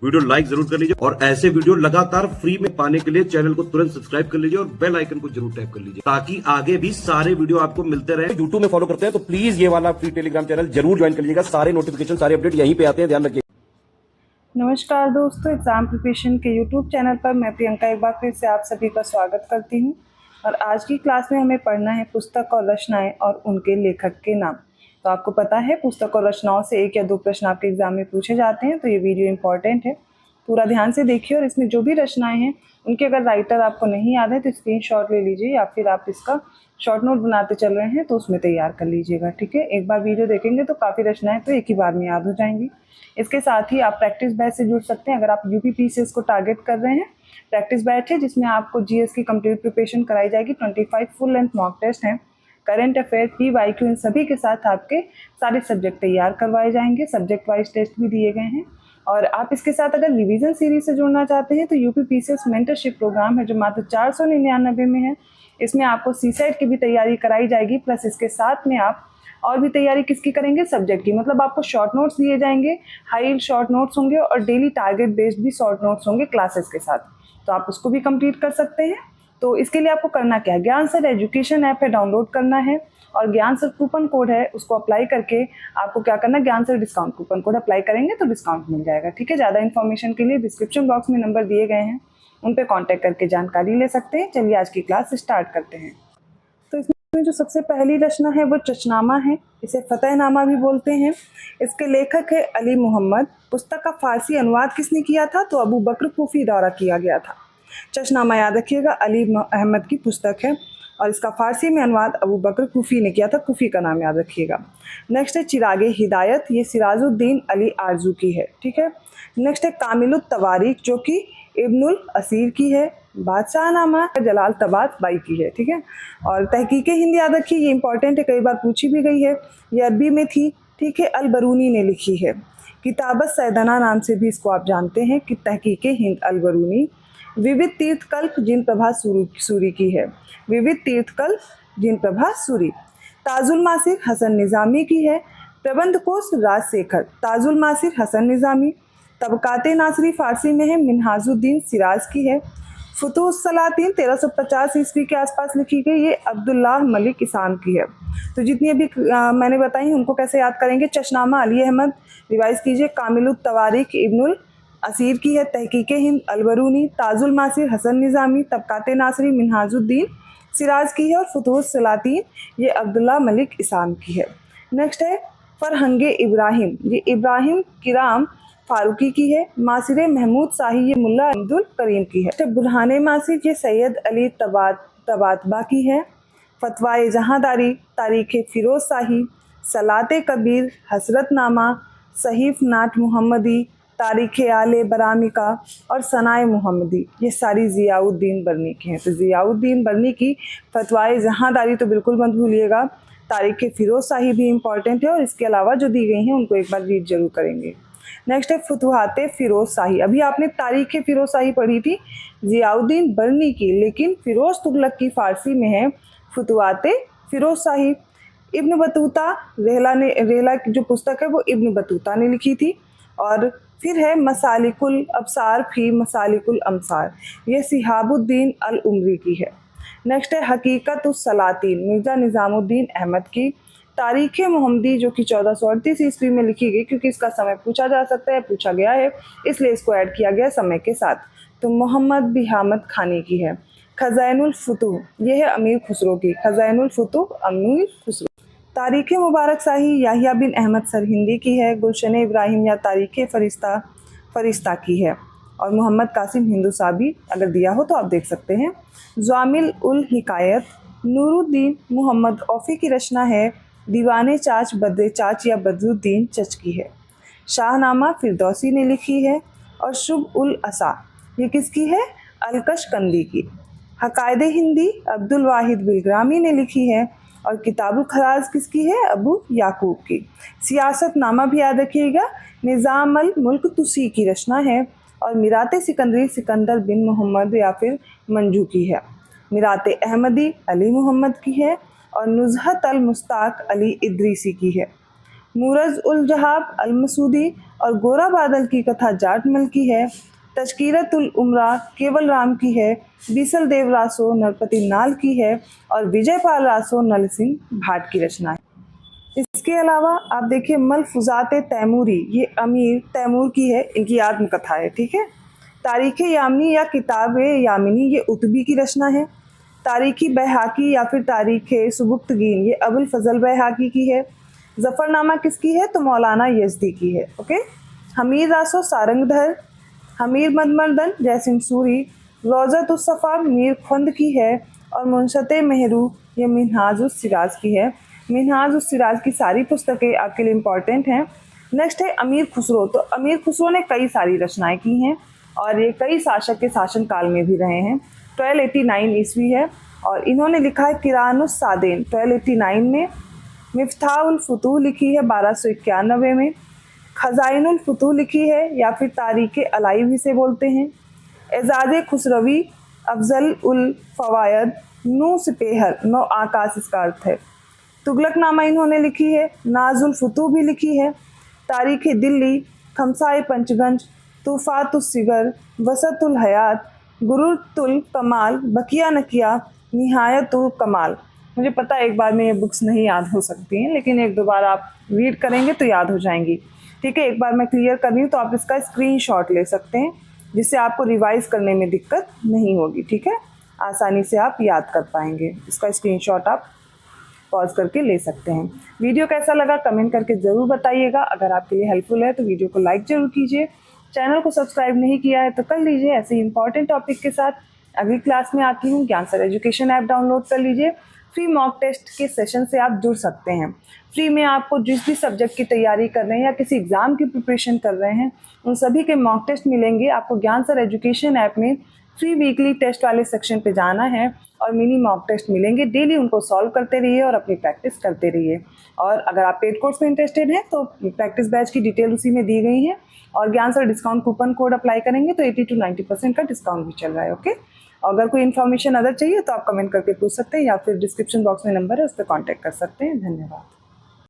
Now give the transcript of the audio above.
Video like जरूर कर लीजिए और ऐसे वीडियो लगातार फ्री में पाने के लिए चैनल को तुरंत सब्सक्राइब कर लीजिए और बेल आइकन को जरूर टैप कर लीजिए ताकि आगे भी सारे वीडियो आपको मिलते रहे। यूट्यूब में फॉलो करते हैं तो प्लीज ये वाला फ्री टेलीग्राम चैनल जरूर ज्वाइन कर लीजिएगा। सारे नोटिफिकेशन सारे अपडेट यहीं पे आते हैं, ध्यान रखिए। नमस्कार दोस्तों, एग्ज़ाम प्रिपरेशन के यूट्यूब चैनल पर मैं प्रियंका एक बार फिर से आप सभी का स्वागत करती हूं। और आज की क्लास में हमें पढ़ना है पुस्तक और रचनाएं और उनके लेखक के नाम। तो आपको पता है पुस्तक और रचनाओं से 1 या 2 प्रश्न आपके एग्जाम में पूछे जाते हैं, तो ये वीडियो इंपॉर्टेंट है, पूरा ध्यान से देखिए। और इसमें जो भी रचनाएँ हैं उनके अगर राइटर आपको नहीं याद है तो स्क्रीनशॉट ले लीजिए या फिर आप इसका शॉर्ट नोट बनाते चल रहे हैं तो उसमें तैयार कर लीजिएगा, ठीक है। एक बार वीडियो देखेंगे तो काफ़ी रचनाएं तो एक ही बार में याद हो जाएंगी। इसके साथ ही आप प्रैक्टिस बैच से जुड़ सकते हैं। अगर आप यूपीपीसीएस को टारगेट कर रहे हैं, प्रैक्टिस बैच है जिसमें आपको जीएस की कंप्लीट प्रिपरेशन कराई जाएगी। 25 फुल लेंथ मॉक टेस्ट हैं, करंट अफेयर, पीवाईक्यू, इन सभी के साथ आपके सारे सब्जेक्ट तैयार करवाए जाएंगे। सब्जेक्ट वाइज टेस्ट भी दिए गए हैं। और आप इसके साथ अगर रिवीजन सीरीज से जुड़ना चाहते हैं तो यूपीपीसीएस मेंटरशिप प्रोग्राम है जो मात्र 499 में है। इसमें आपको सीसेट की भी तैयारी कराई जाएगी, प्लस इसके साथ में आप और भी तैयारी किसकी करेंगे, सब्जेक्ट की। मतलब आपको शॉर्ट नोट्स दिए जाएंगे, हाई शॉर्ट नोट्स होंगे और डेली टारगेट बेस्ड भी शॉर्ट नोट्स होंगे क्लासेस के साथ, तो आप उसको भी कंप्लीट कर सकते हैं। तो इसके लिए आपको करना क्या है, ज्ञान सर एजुकेशन ऐप है, डाउनलोड करना है और ज्ञान सर कूपन कोड है उसको अप्लाई करके आपको क्या करना है, ज्ञान sir discount coupon code apply करेंगे तो डिस्काउंट मिल जाएगा, ठीक है। ज़्यादा इन्फॉर्मेशन के लिए डिस्क्रिप्शन बॉक्स में नंबर दिए गए हैं, उन पर कॉन्टैक्ट करके जानकारी ले सकते हैं। चलिए आज की क्लास स्टार्ट करते हैं। तो इसमें जो सबसे पहली रचना है वो चचनामा है, इसे फतेहनामा भी बोलते हैं। इसके लेखक है अली मोहम्मद। पुस्तक का फारसी अनुवाद किसने किया था, तो अबू बकर कूफी द्वारा किया गया था। चचनामा याद रखिएगा, अली अहमद की पुस्तक है और इसका फारसी में अनुवाद अबू बकर कूफी ने किया था। कूफी का नाम याद रखिएगा। नेक्स्ट है चिरागे हिदायत, ये सिराजुद्दीन अली आरजू की है, ठीक है। नेक्स्ट है कामिलुत तवारीख जो कि इब्नुल असीर की है। बादशाहनामा जलाल तबात बाई की है, ठीक है। और तहकीके हिंद याद रखिए, ये इंपॉर्टेंट है, कई बार पूछी भी गई है, ये अरबी में थी, ठीक है। अल बरूनी ने लिखी है। किताबत सैदना नाम से भी इसको आप जानते हैं कि तहकीके हिंद अल बरूनी। विविध तीर्थकल्प जिन प्रभा सूरी की है, विविध तीर्थकल्प जिन प्रभा सूरी। ताजुल मासिर हसन निज़ामी की है। प्रबंध कोश राजशेखर। ताजुल मासिर हसन निज़ामी। तबकाते नासरी फारसी में है, मिनहाजुद्दीन सिराज की है। फुतूस सलातीन 1350 ईस्वी के आसपास लिखी गई, ये अब्दुल्लाह मलिक इसाम की है। तो जितनी अभी मैंने बताई उनको कैसे याद करेंगे। चशनामा अली अहमद, रिवाइज कीजिए, कामिलुत तवारीख इब्नुल असीर की है। तहकीके हिंद अलबरूनी। ताजुल मासिर हसन निज़ामी। तबकाते नासरी मिनहाजुद्दीन सिराज की है और फुतूस सलातीन ये अब्दुल्लाह मलिक इसाम की है। नेक्स्ट है फरहंगे इब्राहिम, ये इब्राहिम किराम फारूकी की है। मासिर महमूद शाही, ये मुल्ला अब्दुल करीम की है। बुरहाने मासिर, ये सैयद अली तबातबा की है। फतवाए जहांदारी, तारीख फिरोज शाही। सलाते कबीर, हसरतनामा, सहीफ नाट मुहम्मदी, तारीख आले बरामिका और सनाए मुहम्मदी, ये सारी ज़ियाउद्दीन बरनी की हैं। तो ज़ियाउद्दीन बरनी की फतवाए जहांदारी तो बिल्कुल मत भूलिएगा। तारीख फिरोज शाही भी इंपॉर्टेंट है और इसके अलावा जो दी गई हैं उनको एक बार रीड जरूर करेंगे। नेक्स्ट है फुतुहाते फिरोज शाही। अभी आपने तारीख फिरोज शाही पढ़ी थी ज़ियाउद्दीन बरनी की, लेकिन फिरोज तुगलक की फारसी में है फुतुहाते फिरोज शाही। इब्न बतूता, रेहला की जो पुस्तक है वो इब्न बतूता ने लिखी थी। और फिर है मसालिकुल अबसार फी मसालिकुल अमसार, ये सिहाबुद्दीन अल उमरी की है। नेक्स्ट है हकीकत उस सलातीन, मिर्ज़ा निज़ामुद्दीन अहमद की। तारीख़ मोहम्मदी जो कि 1438 ईस्वी में लिखी गई, क्योंकि इसका समय पूछा जा सकता है, पूछा गया है, इसलिए इसको ऐड किया गया समय के साथ। तो मोहम्मद बिहामद खानी की है। खज़ाइनुल फुतूह, ये है अमीर खुसरो की। खज़ाइनुल फुतूह अमीर खुसरो। तारीख़ मुबारक शाही याहिया बिन अहमद सरहिंदी की है। गुलशन इब्राहिम या तारीख़ फरिश्ता की है। और मोहम्मद कासिम हिंदू साबी अगर दिया हो तो आप देख सकते हैं। ज़ामिल उल हिकायत नूरुद्दीन मोहम्मद औफ़ी की रचना है। दीवाने चाच बद्रे चाच या बदरुद्दीन चच की है। शाहनामा फिरदौसी ने लिखी है। और शुभ उल असा, ये किसकी है, अलकशकंदी की। हकायदे हिंदी अब्दुल वाहिद बिलग्रामी ने लिखी है। और किताबुल खराज किसकी है, अबू याकूब की। सियासत नामा भी याद रखिएगा, निज़ाम अल मुल्क तुसी की रचना है। और मिराते सिकंदरी सिकंदर बिन मोहम्मद या फिर मंजू की है। मिराते अहमदी अली मोहम्मद की है। और नुज़हत अल मुस्ताक अली इद्रीसी की है। मूरज़ उल जहाब अल मसूदी और गोरा बादल की कथा जाटमल की है। तज़किरतुल उमरा केवल राम की है। बीसल देव रासो नरपति नाल की है और विजयपाल रासो नल सिंह भाट की रचना है। इसके अलावा आप देखिए मलफुजात तैमूरी, ये अमीर तैमूर की है, इनकी आत्मकथा है। ठीक है। तारीख़ यामिनी या किताब यामिनी, ये उतबी की रचना है। तारीख़ी बैहाकी या फिर तारीख़ सुबुक्तगीन, ये अबुल फजल बैहाकी की है। ज़फ़रनामा किसकी है? तो मौलाना यज़दी की है। ओके। हमीर रासो सारंगधर, हमीर मदमर्दन जयसिंह सूरी, रोज़तुस सफ़ा मीर खुंद की है और मुनशत मेहरू ये मिन्हाजुस सिराज की है। मिन्हाजुस सिराज की सारी पुस्तकें आपके लिए इम्पॉर्टेंट हैं। नेक्स्ट है अमीर खुसरो। तो अमीर खुसरो ने कई सारी रचनाएं की हैं और ये कई शासक के शासन काल में भी रहे हैं। 1289 ईस्वी है और इन्होंने लिखा है किरानुस सादेन 1289 में। मिफ्ताहुल फुतूह लिखी है 1291 में। खजाइनुल फुतूह लिखी है या फिर तारीख़ अलाई भी से बोलते हैं। एजाज़ खुसरवी अफजल उल फवायद नू सिपेहर, नौ आकाश इसका अर्थ है। तुगलकनामा इन्होंने लिखी है। नाजुल फुतूह भी लिखी है। तारीख़ दिल्ली, खमसाए पंचगंज, तूफ़ातुस सिगर, वसतुल हयात, गुरुतुल कमाल, बकिया नकिया, निहायतुल कमाल। मुझे पता है एक बार में ये बुक्स नहीं याद हो सकती हैं, लेकिन एक दो बार आप रीड करेंगे तो याद हो जाएंगी। ठीक है। एक बार मैं क्लियर कर रही हूँ तो आप इसका स्क्रीनशॉट ले सकते हैं, जिससे आपको रिवाइज करने में दिक्कत नहीं होगी। ठीक है। आसानी से आप याद कर पाएंगे। इसका स्क्रीनशॉट आप पॉज करके ले सकते हैं। वीडियो कैसा लगा कमेंट करके ज़रूर बताइएगा। अगर आपके लिए हेल्पफुल है तो वीडियो को लाइक ज़रूर कीजिए। चैनल को सब्सक्राइब नहीं किया है तो कर लीजिए। ऐसे ही इंपॉर्टेंट टॉपिक के साथ अगली क्लास में आती हूँ। ज्ञान सर एजुकेशन ऐप डाउनलोड कर लीजिए। फ्री मॉक टेस्ट के सेशन से आप जुड़ सकते हैं। फ्री में आपको जिस भी सब्जेक्ट की तैयारी कर रहे हैं या किसी एग्ज़ाम की प्रिपरेशन कर रहे हैं, उन सभी के मॉक टेस्ट मिलेंगे। आपको ज्ञान सर एजुकेशन ऐप में फ्री वीकली टेस्ट वाले सेक्शन पे जाना है और मिनी मॉक टेस्ट मिलेंगे। डेली उनको सॉल्व करते रहिए और अपनी प्रैक्टिस करते रहिए। और अगर आप पेड कोर्स में इंटरेस्टेड हैं तो प्रैक्टिस बैच की डिटेल उसी में दी गई है और ज्ञान sir discount coupon code apply करेंगे तो 80 to 90% का डिस्काउंट भी चल रहा है। ओके। अगर कोई इन्फॉर्मेशन अदर चाहिए तो आप कमेंट करके पूछ सकते हैं या फिर डिस्क्रिप्शन बॉक्स में नंबर है, उस पर कॉन्टैक्ट कर सकते हैं। धन्यवाद।